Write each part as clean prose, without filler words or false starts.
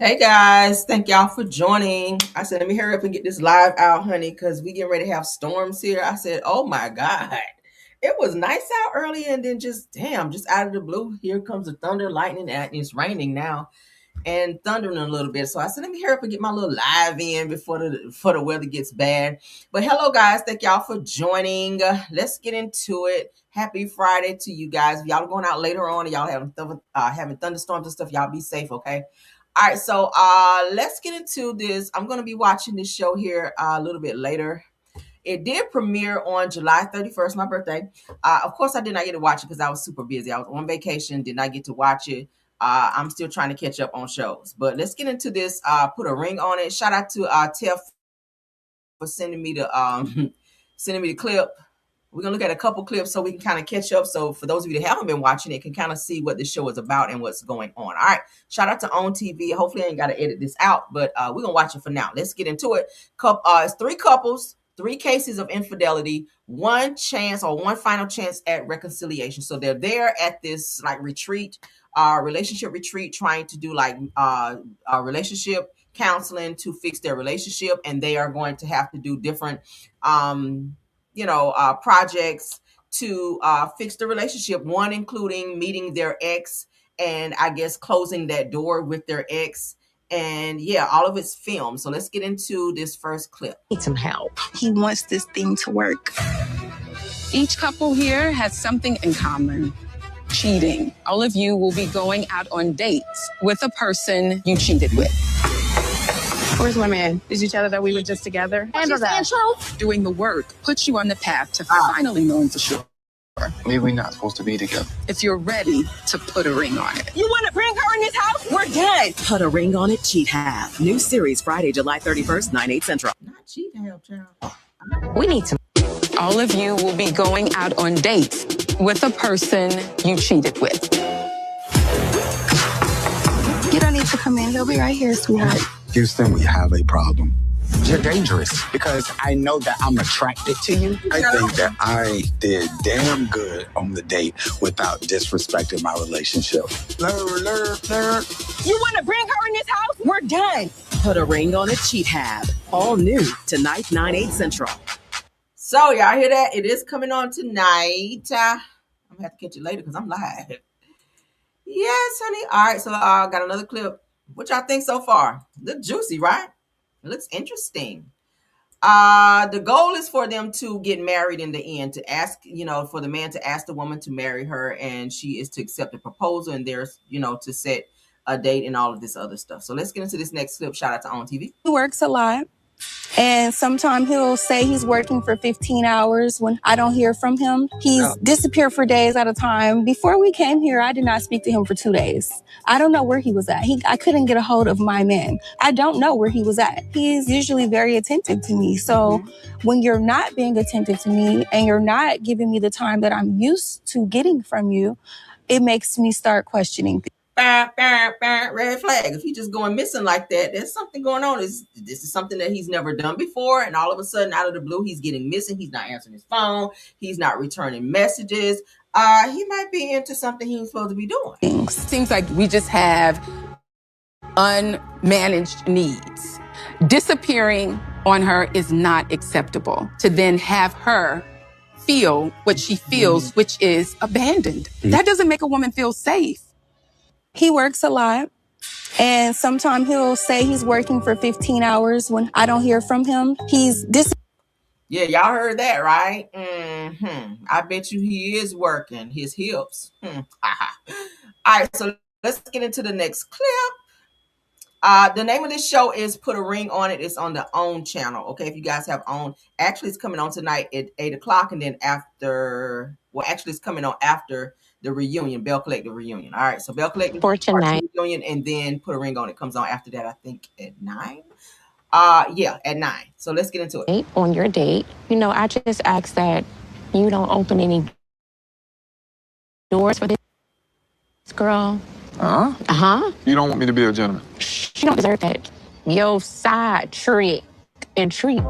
Hey guys, thank y'all for joining. I said, let me hurry up and get this live out, honey, because we getting ready to have storms here. I said, oh my God. It was nice out earlier and then just damn, just out of the blue, here comes the thunder, lightning, and it's raining now and thundering a little bit. So I said, let me hurry up and get my little live in before the weather gets bad. But hello guys, thank y'all for joining. Let's get into it. Happy Friday to you guys. If y'all are going out later on and y'all having thunderstorms and stuff, y'all be safe, okay? All right, so let's get into this. I'm going to be watching this show here a little bit later. It did premiere on July 31st, my birthday. Of course, I did not get to watch it because I was super busy. I was on vacation, did not get to watch it. I'm still trying to catch up on shows. But let's get into this. Put a ring on it. Shout out to Tiff for sending me the sending me the clip. We're gonna look at a couple clips so we can kind of catch up. So for those of you that haven't been watching it, can kind of see what the show is about and what's going on. All right. Shout out to OWN TV. Hopefully I ain't got to edit this out, but we're gonna watch it for now. Let's get into it. It's three couples, three cases of infidelity, one chance or one final chance at reconciliation. So they're there at this like retreat, relationship retreat, trying to do like relationship counseling to fix their relationship, and they are going to have to do different projects to fix the relationship, one including meeting their ex and I guess closing that door with their ex. And yeah, all of it's filmed. So let's get into this first clip. Need some help. He wants this thing to work. Each couple here has something in common: cheating. All of you will be going out on dates with a person you cheated with. Where's my man? Did you tell her that we were just together? Handle that. Doing the work puts you on the path to finally knowing for sure. Maybe we're not supposed to be together. If you're ready to put a ring on it. You want to bring her in this house? We're done. Put a ring on it, cheat half. New series Friday, July 31st, 9/8 Central. Not cheat half, child. We need to. All of you will be going out on dates with a person you cheated with. You don't need to come in. He'll be right here, sweetheart. Houston, we have a problem. You're dangerous because I know that I'm attracted to you. I think that I did damn good on the date without disrespecting my relationship. You want to bring her in this house? We're done. Put a ring on it, cheat half. All new tonight, 9/8 Central. So y'all hear that? It is coming on tonight. I'm gonna have to catch it later because I'm live. Yes, honey. All right, so I got another clip. What y'all think so far? Look juicy, right? It looks interesting. The goal is for them to get married in the end, to ask, for the man to ask the woman to marry her, and she is to accept the proposal, and there's, to set a date and all of this other stuff. So let's get into this next clip. Shout out to OWN TV. He works a lot. And sometimes he'll say he's working for 15 hours when I don't hear from him. He's disappeared for days at a time. Before we came here, I did not speak to him for 2 days. I don't know where he was at. I couldn't get a hold of my man. I don't know where he was at. He's usually very attentive to me. So when you're not being attentive to me and you're not giving me the time that I'm used to getting from you, it makes me start questioning things. Red flag. If he's just going missing like that, there's something going on. This is something that he's never done before, and all of a sudden, out of the blue, he's getting missing. He's not answering his phone. He's not returning messages. He might be into something he ain't supposed to be doing. Seems like we just have unmanaged needs. Disappearing on her is not acceptable. To then have her feel what she feels, which is abandoned. That doesn't make a woman feel safe. He works a lot, and sometimes he'll say he's working for 15 hours when I don't hear from him. Yeah, y'all heard that, right? I bet you he is working his hips. All right, so let's get into the next clip. The name of this show is Put a Ring on It. It's on the OWN channel. Okay, if you guys have OWN, actually it's coming on tonight at 8 o'clock, and then it's coming on after the reunion, Bell Collective reunion. All right, so Bell Collective reunion, and then Put a Ring on It comes on after that, I think at 9. At 9. So let's get into it. On your date, I just ask that you don't open any doors for this girl. You don't want me to be a gentleman? She don't deserve that. Your side trick and treat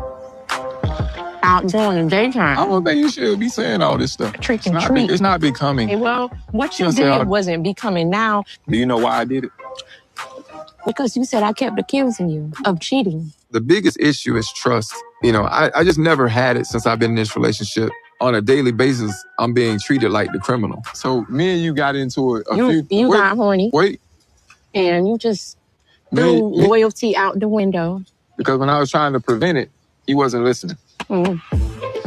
out during the daytime. I don't think you should be saying all this stuff. Trick and treat. It's not becoming. Well, what you did wasn't becoming now. Do you know why I did it? Because you said I kept accusing you of cheating. The biggest issue is trust. I just never had it since I've been in this relationship. On a daily basis, I'm being treated like the criminal. So me and you got into it. You got horny. Wait. And you just threw loyalty out the window. Because when I was trying to prevent it, he wasn't listening.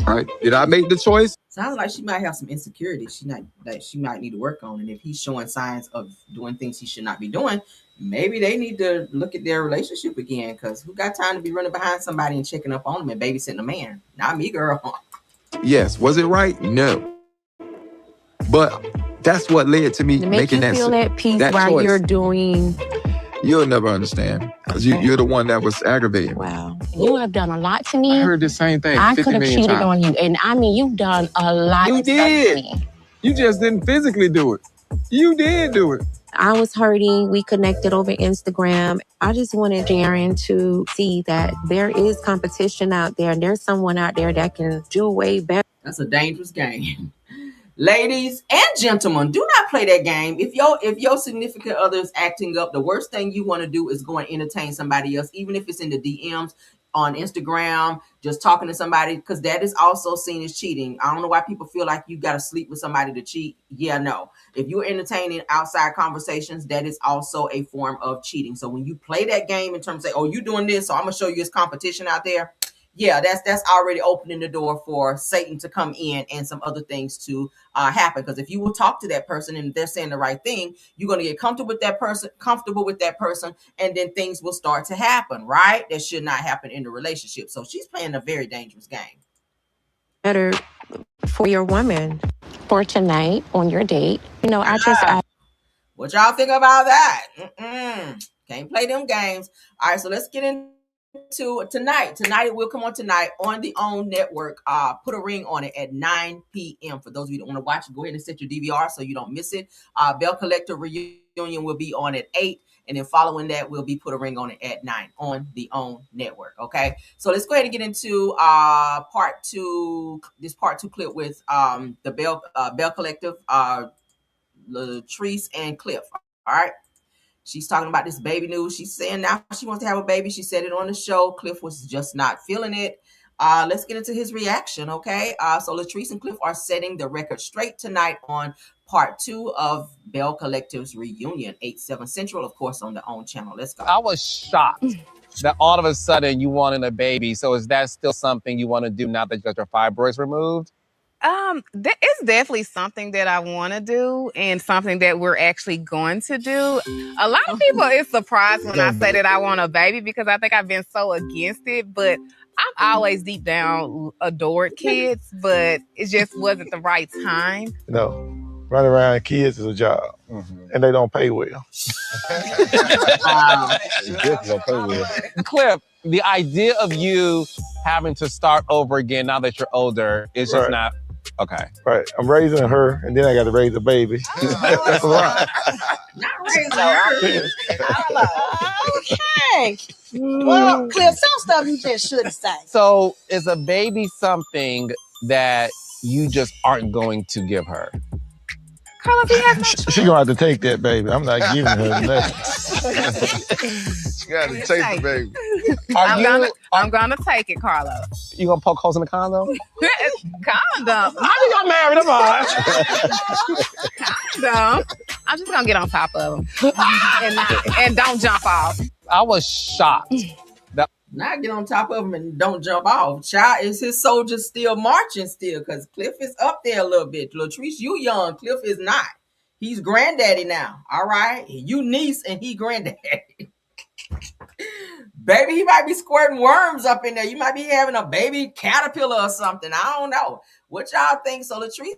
Right? Did I make the choice? Sounds like she might have some insecurity. She might need to work on. And if he's showing signs of doing things he should not be doing, maybe they need to look at their relationship again. Because who got time to be running behind somebody and checking up on them and babysitting a man? Not me, girl. Yes. Was it right? No. But that's what led to me making that. Make you feel at peace while choice. You're doing. You'll never understand. Because you're the one that was aggravated. Wow. You have done a lot to me. I heard the same thing. I could have cheated on you. And I mean, you've done a lot You did. To me. You just didn't physically do it. You did do it. I was hurting. We connected over Instagram. I just wanted Darren to see that there is competition out there. And there's someone out there that can do way better. That's a dangerous game. Ladies and gentlemen, do not play that game. If your significant other is acting up, the worst thing you want to do is go and entertain somebody else, even if it's in the DMs on Instagram, just talking to somebody, because that is also seen as cheating. I don't know why people feel like you got to sleep with somebody to cheat. Yeah, no. If you're entertaining outside conversations, that is also a form of cheating. So when you play that game in terms of, oh, you doing this, so I'm going to show you this competition out there. Yeah, that's already opening the door for Satan to come in and some other things to happen. Because if you will talk to that person and they're saying the right thing, you're going to get comfortable with that person, and then things will start to happen, right? That should not happen in the relationship. So she's playing a very dangerous game. Better for your woman. For tonight on your date. What y'all think about that? Can't play them games. All right, so let's get into tonight. Tonight it will come on tonight on the OWN network. Put a ring on it at 9 p.m. For those of you that want to watch, go ahead and set your DVR so you don't miss it. Bell Collector Reunion will be on at 8. And then following that, we'll be Put a Ring on it at 9 on the OWN network. Okay. So let's go ahead and get into part 2. This part 2 clip with the Bell Collective, Latrice and Cliff. All right. She's talking about this baby news. She's saying now she wants to have a baby. She said it on the show. Cliff was just not feeling it. Let's get into his reaction, okay? So Latrice and Cliff are setting the record straight tonight on part 2 of Bell Collective's reunion, 8/7 Central, of course, on the OWN channel. Let's go. I was shocked that all of a sudden you wanted a baby. So is that still something you want to do now that you got your fibroids removed? It's definitely something that I want to do and something that we're actually going to do. A lot of people is surprised when I say that I want a baby because I think I've been so against it, but I've always deep down adored kids, but it just wasn't the right time. Running around kids is a job, and they don't pay well. Cliff, the idea of you having to start over again now that you're older is just not okay. Right. I'm raising her, and then I got to raise a baby. That's a lot. Not raising her. Okay. Well, Cliff, some stuff you just shouldn't say. So is a baby something that you just aren't going to give her? Carlos, he has no choice. She's going to have to take that baby. I'm not giving her nothing. She got to take the baby. I'm gonna take it, Carlos. You gonna poke holes in the condom? Condom. I just got married. I'm on. Condom. I'm just gonna get on top of him and don't jump off. I was shocked. Not get on top of him and don't jump off. Child, is his soldiers still marching still? Because Cliff is up there a little bit. Latrice, you young. Cliff is not. He's granddaddy now. All right? You niece and he granddaddy. Baby, he might be squirting worms up in there. You might be having a baby caterpillar or something. I don't know. What y'all think? So Latrice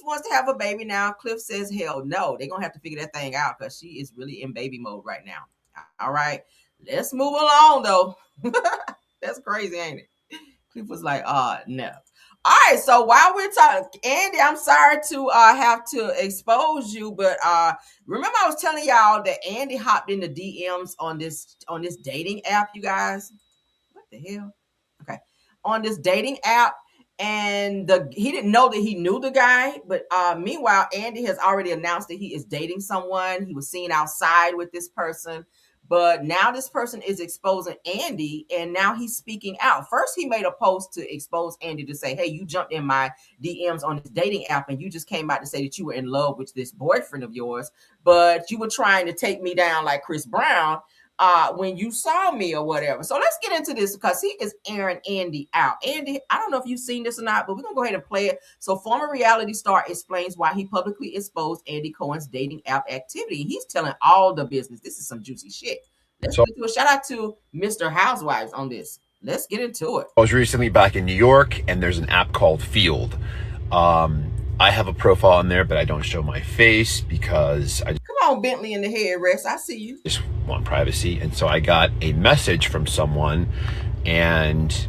wants to have a baby now. Cliff says, hell no. They're going to have to figure that thing out because she is really in baby mode right now. All right? Let's move along, though. That's crazy, ain't it? Cliff was like, no. All right, so while we're talking, Andy, I'm sorry to have to expose you, but remember I was telling y'all that Andy hopped in the DMs on this dating app, you guys? What the hell? Okay. On this dating app, and he didn't know that he knew the guy, but meanwhile, Andy has already announced that he is dating someone. He was seen outside with this person. But now this person is exposing Andy, and now he's speaking out. First, he made a post to expose Andy to say, hey, you jumped in my DMs on this dating app and you just came out to say that you were in love with this boyfriend of yours, but you were trying to take me down like Chris Brown when you saw me or whatever. So let's get into this because he is airing Andy out. Andy, I don't know if you've seen this or not, but we're going to go ahead and play it. So former reality star explains why he publicly exposed Andy Cohen's dating app activity. He's telling all the business. This is some juicy shit. Let's get into a shout out to Mr. Housewives on this. Let's get into it. I was recently back in New York and there's an app called Field. I have a profile on there, but I don't show my face because I come on, Bentley in the headrest. I see you. Just want privacy. And so I got a message from someone and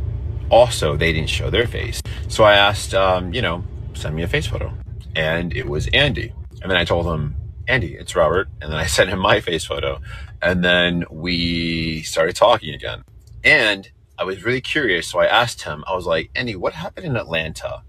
also they didn't show their face. So I asked, send me a face photo. And it was Andy. And then I told him, Andy, it's Robert. And then I sent him my face photo. And then we started talking again. And I was really curious. So I asked him, I was like, Andy, what happened in Atlanta?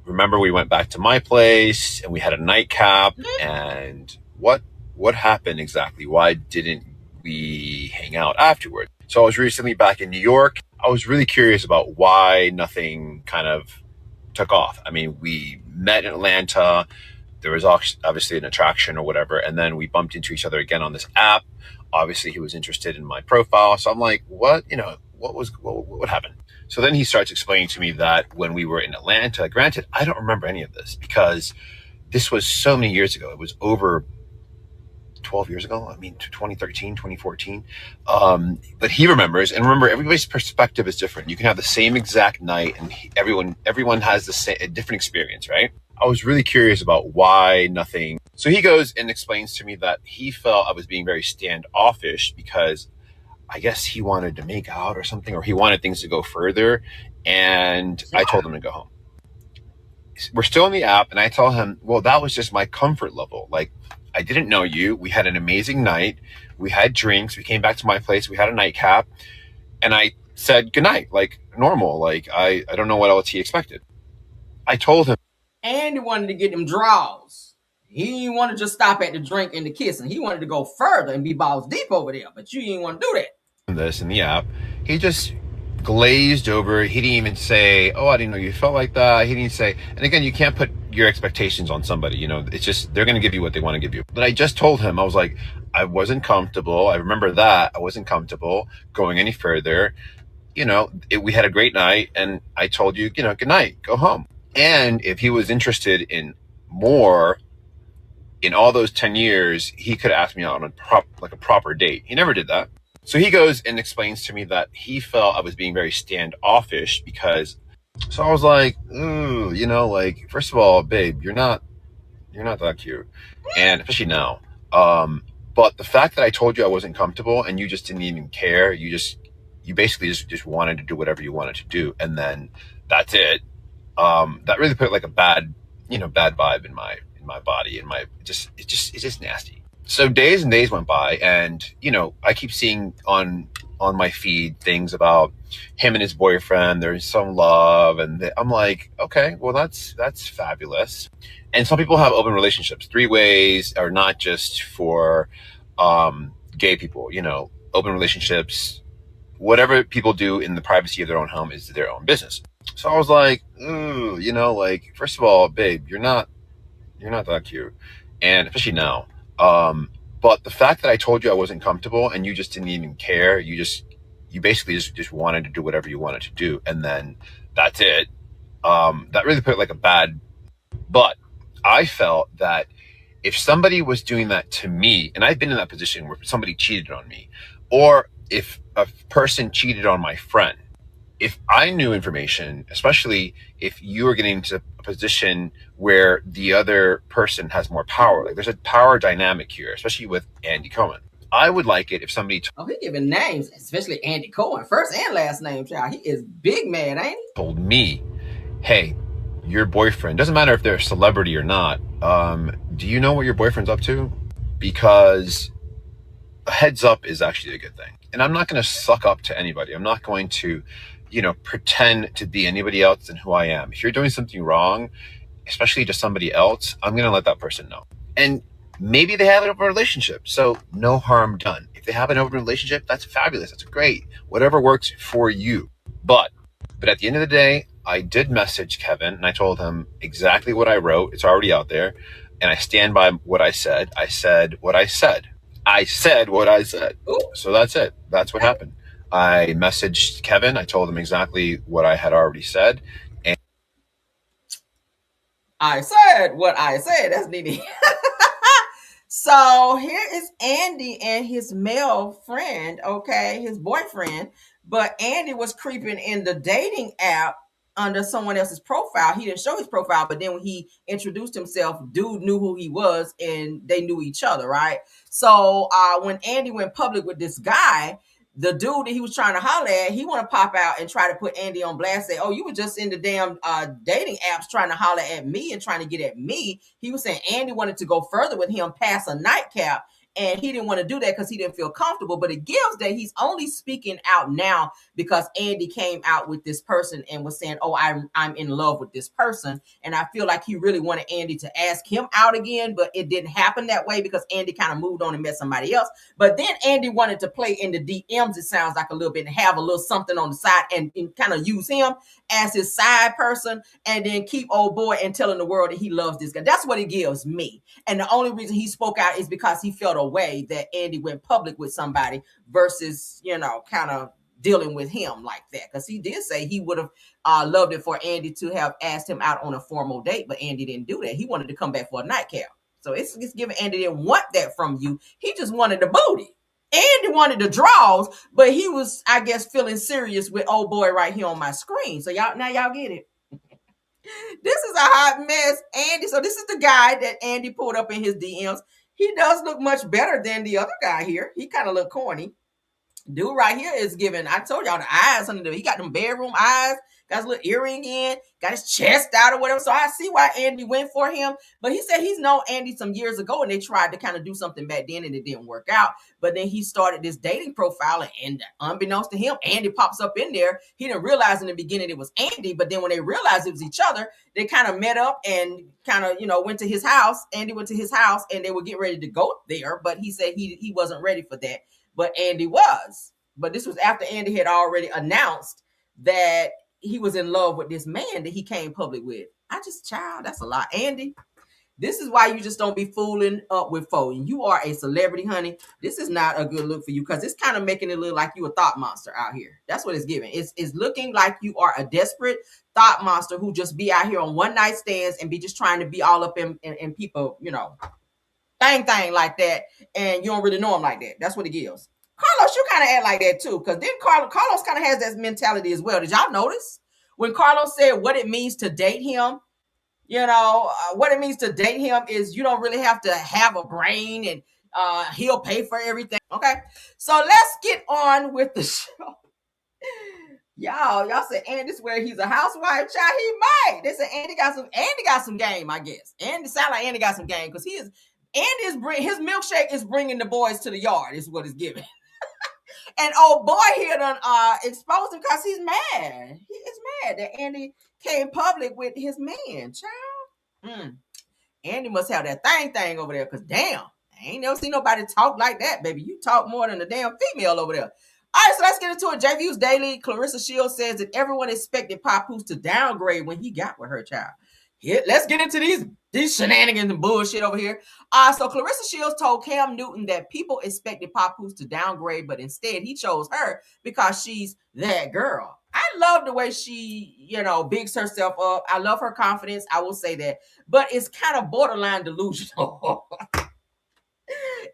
Remember we went back to my place and we had a nightcap, and what happened exactly? Why didn't we hang out afterward? So I was recently back in New York. I was really curious about why nothing kind of took off. I mean, we met in Atlanta. There was obviously an attraction or whatever. And then we bumped into each other again on this app. Obviously he was interested in my profile. So I'm like, what happened? So then he starts explaining to me that when we were in Atlanta, granted, I don't remember any of this because this was so many years ago. It was over 12 years ago. I mean, 2013, 2014. But he remembers, and remember, everybody's perspective is different. You can have the same exact night and everyone has a different experience, right? I was really curious about why nothing. So he goes and explains to me that he felt I was being very standoffish because I guess he wanted to make out or something, or he wanted things to go further. And I told him to go home. We're still in the app. And I tell him, well, that was just my comfort level. Like, I didn't know you. We had an amazing night. We had drinks. We came back to my place. We had a nightcap. And I said goodnight, like normal. Like, I don't know what else he expected. I told him. And he wanted to get them draws. He didn't want to just stop at the drink and the kissing. He wanted to go further and be balls deep over there. But you didn't want to do that. This in the app, he just glazed over. He didn't even say, oh, I didn't know you felt like that. He didn't say, and again, you can't put your expectations on somebody, it's just, they're going to give you what they want to give you. But I just told him, I was like, I wasn't comfortable. I remember that I wasn't comfortable going any further. We had a great night and I told you, good night, go home. And if he was interested in more in all those 10 years, he could ask me out on a proper date. He never did that. So he goes and explains to me that he felt I was being very standoffish because, so I was like, ooh, first of all, babe, you're not that cute. And especially now. But the fact that I told you I wasn't comfortable and you just didn't even care, you basically just wanted to do whatever you wanted to do. And then that's it. That really put like a bad vibe in my body, and it's just nasty. So days and days went by, and I keep seeing on my feed things about him and his boyfriend. There's some love, and I'm like, okay, well that's fabulous. And some people have open relationships. 3-ways are not just for gay people. Open relationships, whatever people do in the privacy of their own home is their own business. So I was like, ooh, first of all, babe, you're not that cute, and especially now. But the fact that I told you I wasn't comfortable and you just didn't even care, you basically just wanted to do whatever you wanted to do. And then that's it. That really put like a bad, but I felt that if somebody was doing that to me, and I've been in that position where somebody cheated on me, or if a person cheated on my friend, if I knew information, especially if you were getting into a position where the other person has more power, like there's a power dynamic here, especially with Andy Cohen. I would like it if somebody he giving names, especially Andy Cohen, first and last name, child. He is big mad, ain't he? Told me, hey, your boyfriend, doesn't matter if they're a celebrity or not, do you know what your boyfriend's up to? Because a heads up is actually a good thing. And I'm not going to suck up to anybody. I'm not going to pretend to be anybody else than who I am. If you're doing something wrong, especially to somebody else, I'm going to let that person know. And maybe they have a relationship, so no harm done. If they have an open relationship, that's fabulous. That's great. Whatever works for you. But at the end of the day, I did message Kevin and I told him exactly what I wrote. It's already out there. And I stand by what I said. I said what I said. I said what I said. So that's it. That's what happened. I messaged Kevin. I told him exactly what I had already said. And I said what I said. That's neat. So here is Andy and his male friend, okay, his boyfriend. But Andy was creeping in the dating app under someone else's profile. He didn't show his profile, but then when he introduced himself, dude knew who he was and they knew each other, right? So when Andy went public with this guy, the dude that he was trying to holler at, he want to pop out and try to put Andy on blast, say, oh, you were just in the damn dating apps trying to holler at me and trying to get at me. He was saying Andy wanted to go further with him past a nightcap, and he didn't want to do that because he didn't feel comfortable. But it gives that he's only speaking out now because Andy came out with this person and was saying, oh, I'm in love with this person. And I feel like he really wanted Andy to ask him out again, but it didn't happen that way because Andy kind of moved on and met somebody else. But then Andy wanted to play in the DMs, it sounds like, a little bit, and have a little something on the side and kind of use him as his side person and then keep old boy and telling the world that he loves this guy. That's what it gives me. And the only reason he spoke out is because he felt a way that Andy went public with somebody versus, kind of dealing with him like that. Because he did say he would have loved it for Andy to have asked him out on a formal date, but Andy didn't do that. He wanted to come back for a nightcap. So it's giving Andy didn't want that from you. He just wanted the booty. Andy wanted the draws, but he was, I guess, feeling serious with old boy right here on my screen. So y'all get it. This is a hot mess, Andy. So this is the guy that Andy pulled up in his DMs. He does look much better than the other guy here. He kind of look corny. Dude right here is giving, I told y'all, the eyes under there. He got them bedroom eyes, got his little earring in, got his chest out or whatever. So I see why Andy went for him. But he said he's known Andy some years ago and they tried to kind of do something back then and it didn't work out. But then he started this dating profile and unbeknownst to him, Andy pops up in there. He didn't realize in the beginning it was Andy, but then when they realized it was each other, they kind of met up and kind of, went to his house. Andy went to his house and they were getting ready to go there. But he said he wasn't ready for that. But Andy was. But this was after Andy had already announced that he was in love with this man that he came public with. Child, that's a lot. Andy, this is why you just don't be fooling up with folk. You are a celebrity, honey. This is not a good look for you because it's kind of making it look like you a thought monster out here. That's what it's giving. It's looking like you are a desperate thought monster who just be out here on one night stands and be just trying to be all up in people, thing like that, and you don't really know him like that. That's what it gives. Carlos, you kind of act like that too, because then Carlos kind of has that mentality as well. Did y'all notice when Carlos said what it means to date him? What it means to date him is you don't really have to have a brain, and he'll pay for everything. Okay, so let's get on with the show. Y'all said Andy's where he's a housewife. Child, he might. They said Andy got some game, I guess. Andy sound like Andy got some game because his milkshake is bringing the boys to the yard. Is what it's giving. And old boy here done exposed him because he's mad. He is mad that Andy came public with his man, child. Andy must have that thing over there because damn, I ain't never seen nobody talk like that, baby. You talk more than a damn female over there. All right, so let's get into it. JVU's Daily. Clarissa Shields says that everyone expected Papoose to downgrade when he got with her child. Here, let's get into these shenanigans and bullshit over here. So Clarissa Shields told Cam Newton that people expected Papoose to downgrade, but instead he chose her because she's that girl. I love the way she, bigs herself up. I love her confidence. I will say that, but it's kind of borderline delusional.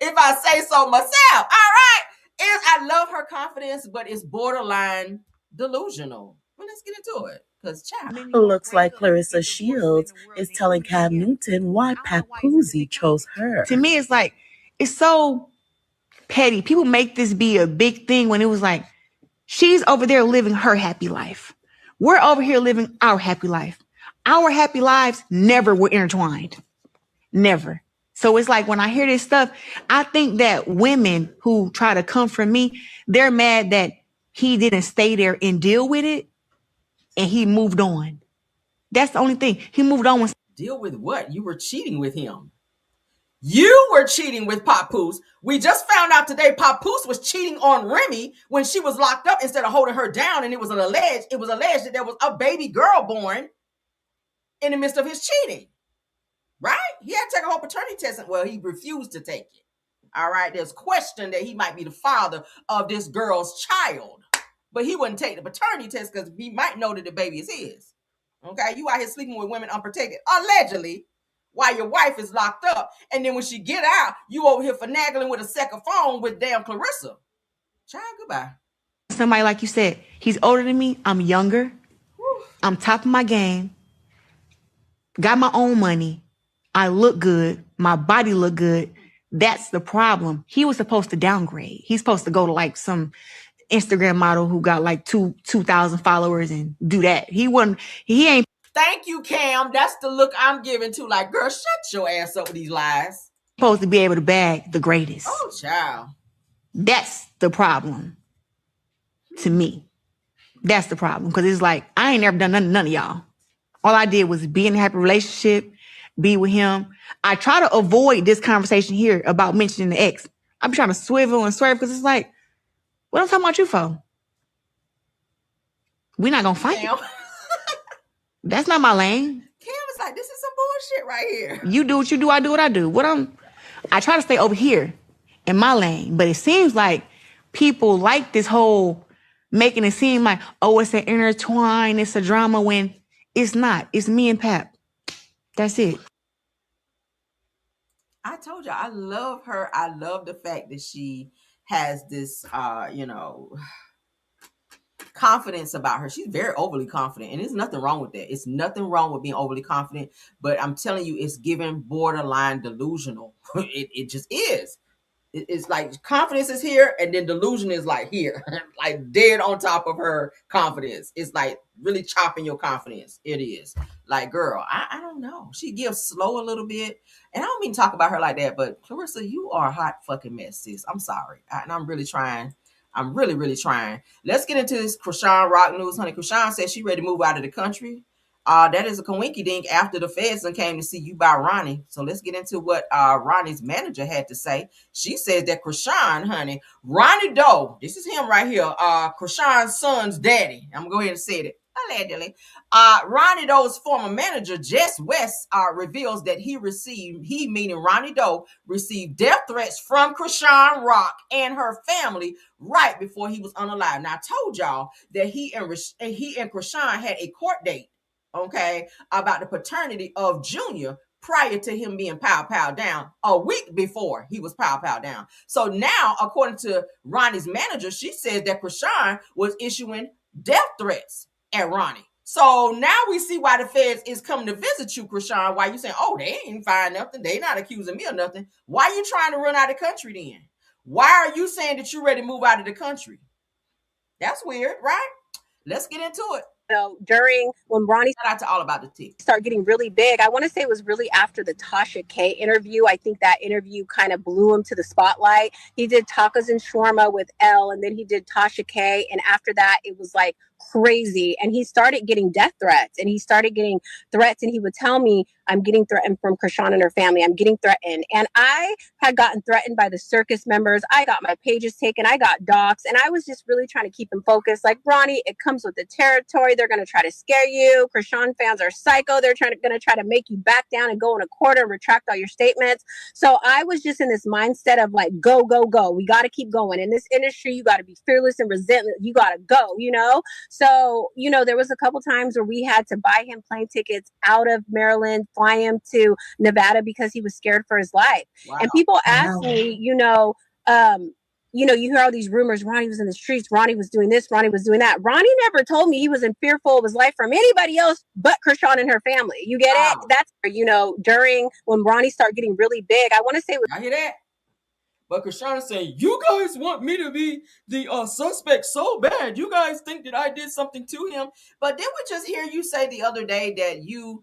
If I say so myself. All right. I love her confidence, but it's borderline delusional. Well, let's get into it. It looks like Clarissa Shields is telling Cam Newton why Papoose chose her. To me, it's so petty. People make this be a big thing when it was like, she's over there living her happy life. We're over here living our happy life. Our happy lives never were intertwined. Never. So it's like when I hear this stuff, I think that women who try to come from me, they're mad that he didn't stay there and deal with it. And he moved on. That's the only thing. He moved on. Deal with what? You were cheating with him. You were cheating with Papoose. We just found out today Papoose was cheating on Remy when she was locked up instead of holding her down, and it was alleged that there was a baby girl born in the midst of his cheating. Right? He had to take a whole paternity test. Well, he refused to take it. All right. There's question that he might be the father of this girl's child, but he wouldn't take the paternity test because he might know that the baby is his. Okay. You out here sleeping with women unprotected, allegedly, while your wife is locked up. And then when she get out, you over here finagling with a second phone with damn Clarissa. Child, goodbye. Somebody like you said, he's older than me. I'm younger. Whew. I'm top of my game. Got my own money. I look good. My body look good. That's the problem. He was supposed to downgrade. He's supposed to go to like some Instagram model who got like 2,000 followers and do that. He ain't. Thank you, Cam. That's the look I'm giving to. Like, girl, shut your ass up with these lies. Supposed to be able to bag the greatest. Oh, child. That's the problem. To me. That's the problem. Because it's like, I ain't never done none of y'all. All I did was be in a happy relationship, be with him. I try to avoid this conversation here about mentioning the ex. I'm trying to swivel and swerve because it's like, what I'm talking about you for? We're not going to fight. That's not my lane. Cam is like, this is some bullshit right here. You do what you do, I do what I do. I try to stay over here in my lane, but it seems like people like this whole making it seem like, oh, it's an intertwine, it's a drama, when it's not. It's me and Pap. That's it. I told you, I love her. I love the fact that she has this, confidence about her. She's very overly confident, and there's nothing wrong with that. It's nothing wrong with being overly confident, but I'm telling you, it's giving borderline delusional. It just is. It's like confidence is here, and then delusion is like here, like dead on top of her confidence. It's like really chopping your confidence. It is like, girl, I don't know. She gives slow a little bit, and I don't mean to talk about her like that, but Clarissa, you are a hot fucking mess, sis. I'm sorry, and I'm really trying. I'm really, really trying. Let's get into this Chrisean Rock news, honey. Chrisean says she ready to move out of the country. That is a coinky dink after the feds came to see you by Ronnie. So let's get into what Ronnie's manager had to say. She says that Chrisean, honey, Ronnie Doe, this is him right here, Chrisean's son's daddy. I'm going to go ahead and say it. Allegedly. Ronnie Doe's former manager, Jess West, reveals that he meaning Ronnie Doe, received death threats from Chrisean Rock and her family right before he was unalive. Now, I told y'all that he and Chrisean had a court date, okay, about the paternity of Junior prior to him being pow down a week before he was pow down. So now, according to Ronnie's manager, she says that Chrisean was issuing death threats at Ronnie. So now we see why the feds is coming to visit you, Chrisean. Why you saying, oh, they ain't find nothing. They not accusing me of nothing. Why you trying to run out of the country then? Why are you saying that you're ready to move out of the country? That's weird, right? Let's get into it. During when Ronnie shout out to All About the Tea started getting really big, I want to say it was really after the Tasha K interview. I think that interview kind of blew him to the spotlight. He did Tacos and Shawarma with Elle, and then he did Tasha K, and after that it was like crazy, and he started getting death threats, and he would tell me, I'm getting threatened from Chrisean and her family. I'm getting threatened. And I had gotten threatened by the circus members. I got my pages taken. I got doxxed. And I was just really trying to keep him focused. Like, Ronnie, it comes with the territory. They're going to try to scare you. Chrisean fans are psycho. They're going to try to make you back down and go in a court and retract all your statements. So I was just in this mindset of like, go, go, go. We got to keep going. In this industry, you got to be fearless and resilient. You got to go, So, there was a couple times where we had to buy him plane tickets out of Maryland, fly him to Nevada because he was scared for his life. Wow. And people ask me, you hear all these rumors. Ronnie was in the streets. Ronnie was doing this. Ronnie was doing that. Ronnie never told me he was fearful of his life from anybody else but Chrisean and her family. You get it? That's, during when Ronnie started getting really big, I want to say, I hear that. But Chrisean is saying, you guys want me to be the suspect so bad. You guys think that I did something to him. But didn't we just hear you say the other day that you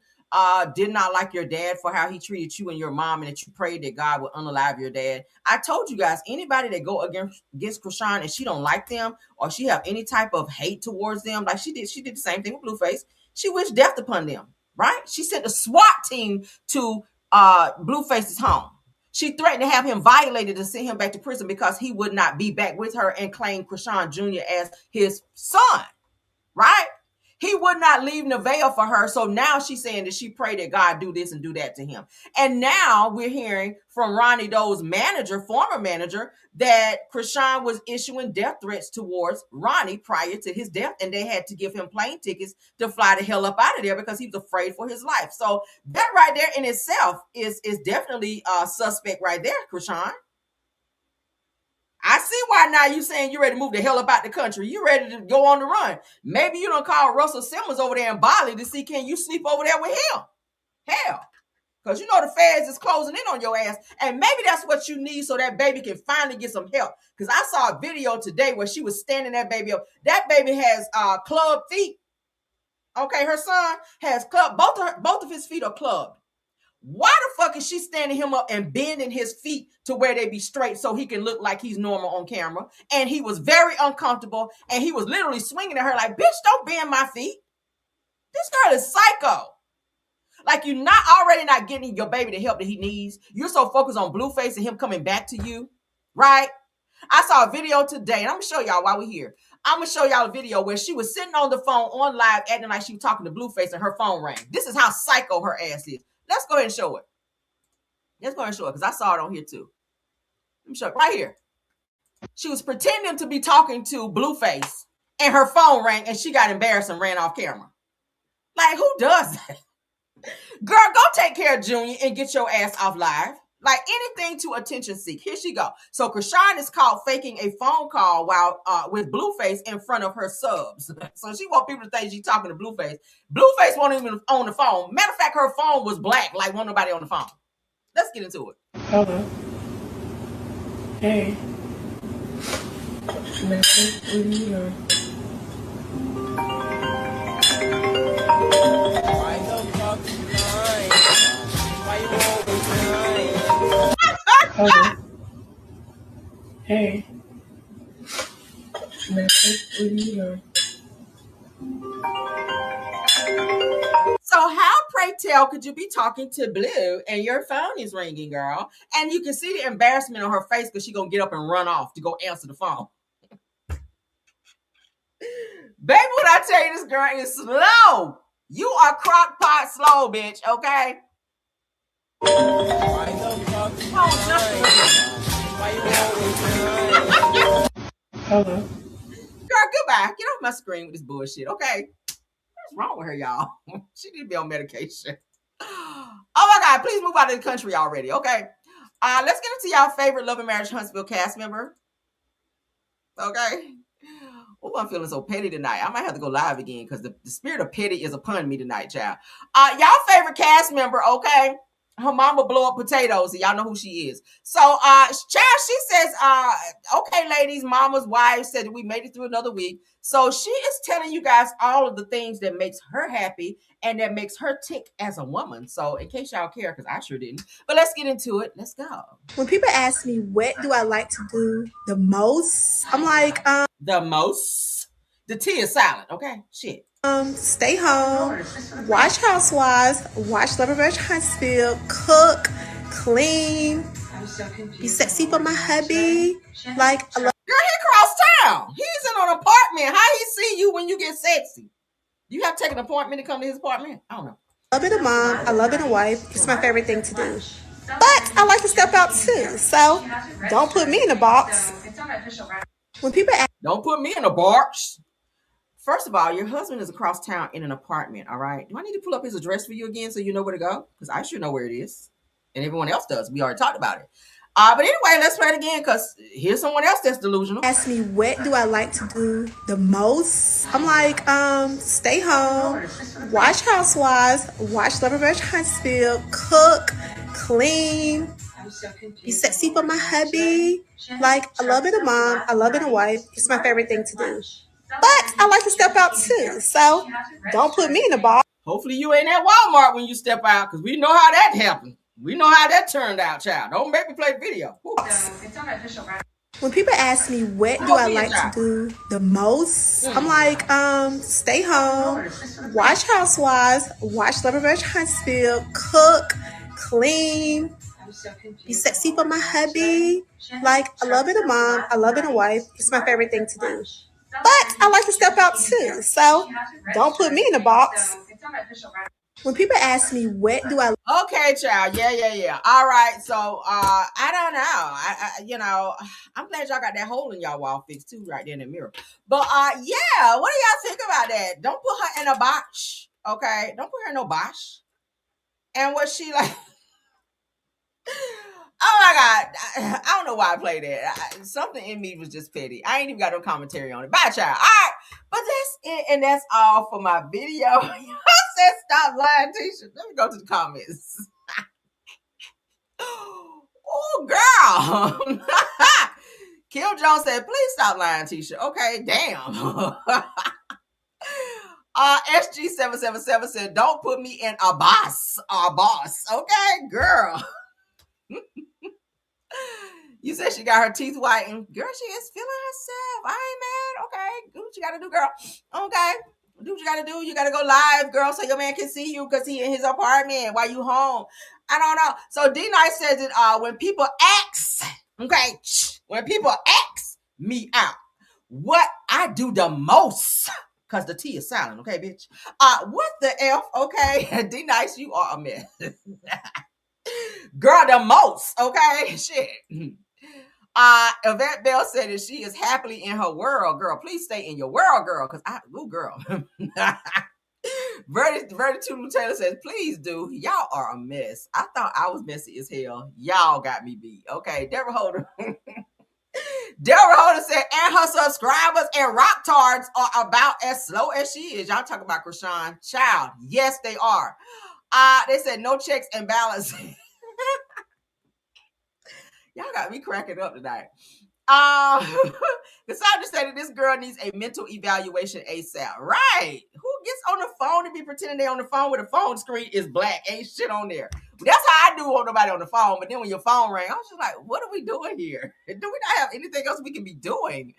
did not like your dad for how he treated you and your mom, and that you prayed that God would unalive your dad? I told you guys, anybody that go against Chrisean and she don't like them, or she have any type of hate towards them, like she did the same thing with Blueface. She wished death upon them, right? She sent a SWAT team to Blueface's home. She threatened to have him violated and send him back to prison because he would not be back with her and claimed Chrisean Jr. as his son, right? He would not leave Nevaeh for her. So now she's saying that she prayed that God do this and do that to him. And now we're hearing from Ronnie Doe's manager, former manager, that Chrisean was issuing death threats towards Ronnie prior to his death. And they had to give him plane tickets to fly the hell up out of there because he was afraid for his life. So that right there in itself is definitely a suspect right there, Chrisean. I see why now you saying you ready to move the hell about the country. You ready to go on the run. Maybe you don't call Russell Simmons over there in Bali to see can you sleep over there with him. Hell. Because you know the feds is closing in on your ass. And maybe that's what you need so that baby can finally get some help. Because I saw a video today where she was standing that baby up. That baby has club feet. Okay, her son has club. Both of his feet are clubbed. Why the fuck is she standing him up and bending his feet to where they be straight so he can look like he's normal on camera? And he was very uncomfortable, and he was literally swinging at her like, bitch, don't bend my feet. This girl is psycho. Like, you're not getting your baby the help that he needs. You're so focused on Blueface and him coming back to you, right? I saw a video today, and I'm going to show y'all while we're here. I'm going to show y'all a video where she was sitting on the phone on live acting like she was talking to Blueface and her phone rang. This is how psycho her ass is. Let's go ahead and show it. Let's go ahead and show it because I saw it on here too. Let me show it right here. She was pretending to be talking to Blueface and her phone rang and she got embarrassed and ran off camera. Like, who does that? Girl, go take care of Junior and get your ass off live. Like, anything to attention seek. Here she go. So Chrisean is caught faking a phone call while with Blueface in front of her subs. So she want people to think she's talking to Blueface. Blueface wasn't even on the phone. Matter of fact, her phone was black, like wasn't nobody on the phone. Let's get into it. Hello. Hey. What are you doing? Why the fuck you lying? Why you always lying? Hello. Hey. What are you doing? So how, pray tell, could you be talking to Blue and your phone is ringing, girl? And you can see the embarrassment on her face because she's going to get up and run off to go answer the phone. Baby, when I tell you this girl is slow, you are crock pot slow, bitch, okay? Why the fuck Hello. Girl, goodbye. Get off my screen with this bullshit, okay? What's wrong with her, y'all? She need to be on medication. Oh my God, please move out of the country already, okay? Let's get into y'all favorite Love and Marriage Huntsville cast member. Okay? Oh, I'm feeling so petty tonight. I might have to go live again because the spirit of petty is upon me tonight, child. Y'all favorite cast member, okay? Her mama blow up potatoes, so y'all know who she is. So, child, she says, okay, ladies, mama's wife said that we made it through another week. So she is telling you guys all of the things that makes her happy and that makes her tick as a woman. So in case y'all care, because I sure didn't. But let's get into it. Let's go. When people ask me, what do I like to do the most? I'm like, the most? The T is silent, okay? Shit. Stay home, watch Housewives, watch Love and Marriage Huntsville, cook, clean, be sexy for my hubby. Like, I love. Girl, he across town. He's in an apartment. How he see you when you get sexy? You have to take an appointment to come to his apartment? I don't know. I love it a mom. I love it a wife. It's my favorite thing to do. But I like to step out too. So don't put me in a box. When people ask, don't put me in a box. First of all, your husband is across town in an apartment, all right? Do I need to pull up his address for you again so you know where to go? Because I sure know where it is. And everyone else does. We already talked about it. But anyway, let's try it again because here's someone else that's delusional. Ask me, what do I like to do the most? I'm like, stay home, watch Housewives, watch Love and Marriage Huntsville, cook, clean, be sexy for my hubby. Like, I love it a mom. I love it a wife. It's my favorite thing to do. But I like to step out too. So don't put me in a box. Hopefully you ain't at Walmart when you step out because we know how that happened. We know how that turned out, child. Don't make me play video. When people ask me, what do I like to do the most? I'm like, stay home, watch Housewives, watch Love and Marriage Huntsville, cook, clean, be sexy for my hubby. Like, I love being a mom. I love being a wife. It's my favorite thing to do. But I like to step out too. So don't put me in a box. When people ask me, what do I Okay, child. Yeah. All right. So I don't know. I'm glad y'all got that hole in y'all wall fixed too, right there in the mirror. But yeah, what do y'all think about that? Don't put her in a box. Okay. Don't put her in no box. And what she like, oh my God. I don't know why I played that. Something in me was just petty. I ain't even got no commentary on it. Bye, child. All right. But that's it. And that's all for my video. Y'all said stop lying, Tisha. Let me go to the comments. Oh, girl. Kim Jones said, please stop lying, Tisha. Okay, damn. SG777 said, don't put me in a boss. Okay, girl. You said she got her teeth whitened. Girl, she is feeling herself. I ain't mad. Okay, do what you gotta do, girl. Okay. Do what you gotta do. You gotta go live, girl, so your man can see you because he in his apartment while you home. I don't know. So D-Nice says that when people ask, okay, when people ask me out, what I do the most, because the T is silent, okay, bitch? What the F, okay? D-Nice, you are a mess. Girl, the most, okay? Shit. Yvette Bell said that she is happily in her world, girl. Please stay in your world, girl, because girl. Verdi Taylor says, please do. Y'all are a mess. I thought I was messy as hell. Y'all got me beat. Okay, Deborah Holder. Deborah Holder said, and her subscribers and rock tards are about as slow as she is. Y'all talking about Chrisean. Child. Yes, they are. They said no checks and balances. Y'all got me cracking up tonight. Cassandra said that this girl needs a mental evaluation ASAP. Right. Who gets on the phone and be pretending they on the phone with a phone screen is black? Ain't shit on there. That's how I do want nobody on the phone. But then when your phone rang, I was just like, what are we doing here? Do we not have anything else we can be doing?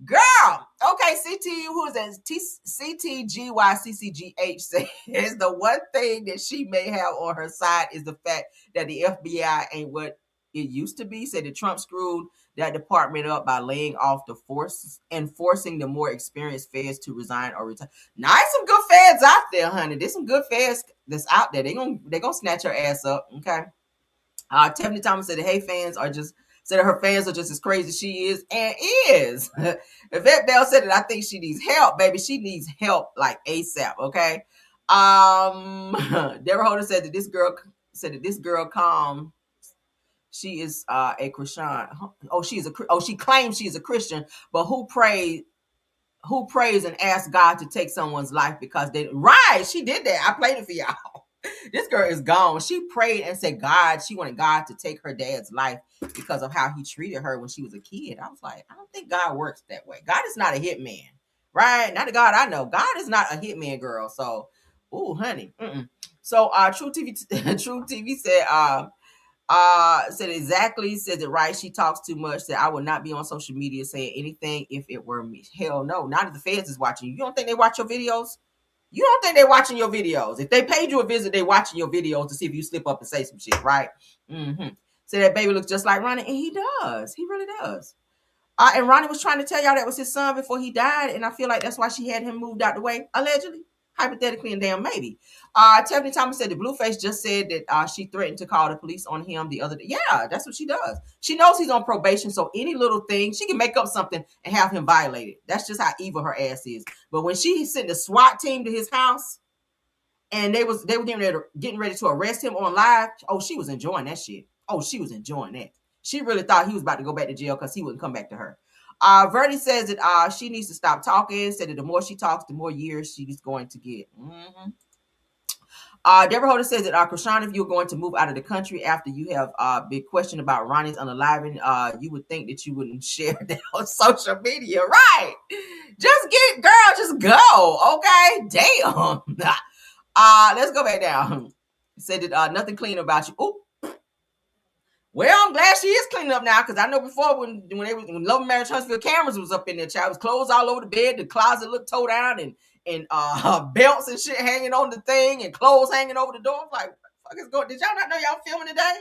Girl. Okay, CT, who is that? CTGYCCGH says the one thing that she may have on her side is the fact that the FBI ain't what it used to be. Said that Trump screwed that department up by laying off the force and forcing the more experienced feds to resign or retire. Now, there's some good feds out there, honey. There's some good feds that's out there. They're gonna snatch her ass up. Okay. Tiffany Thomas said, hey, fans are just said that her fans are just as crazy as she is and is. Yvette Bell said that I think she needs help, baby. She needs help like ASAP. Okay. Deborah Holder said that this girl calm. She is a Chrisean. She claims she's a Christian, but who prays and asks God to take someone's life because they right? She did that. I played it for y'all. This girl is gone. She prayed and said she wanted God to take her dad's life because of how he treated her when she was a kid. I was like, I don't think God works that way. God is not a hitman, right? Not the God I know. God is not a hitman, girl. So, honey. So, True TV said exactly, said it right. She talks too much. Said I would not be on social media saying anything if it were me. Hell no. Not if the feds is watching you. You don't think they watch your videos? You don't think they're watching your videos? If they paid you a visit, they watching your videos to see if you slip up and say some shit, right? So that baby looks just like Ronnie, and he does. He really does. And Ronnie was trying to tell y'all that was his son before he died, and I feel like that's why she had him moved out the way, allegedly, hypothetically, and damn maybe. Tiffany Thomas said the Blueface just said that she threatened to call the police on him the other day. Yeah, that's what she does. She knows he's on probation, so any little thing, she can make up something and have him violated. That's just how evil her ass is. But when she sent the SWAT team to his house, and they were getting ready to arrest him on live, she was enjoying that shit. She was enjoying that. She really thought he was about to go back to jail because he wouldn't come back to her. Verdi says that she needs to stop talking. Said that the more she talks, the more years she's going to get. Deborah Holder says that Chrisean, if you're going to move out of the country after you have been questioned about Ronnie's unaliving, you would think that you wouldn't share that on social media, right? Just go, okay? Damn. Let's go back down. Said that nothing clean about you. Oh, well, I'm glad she is cleaning up now because I know before when Love Marriage Huntsville cameras was up in there, child, was clothes all over the bed, the closet looked towed down, and belts and shit hanging on the thing, and clothes hanging over the door. I'm like, what the fuck is going? Did y'all not know y'all filming today?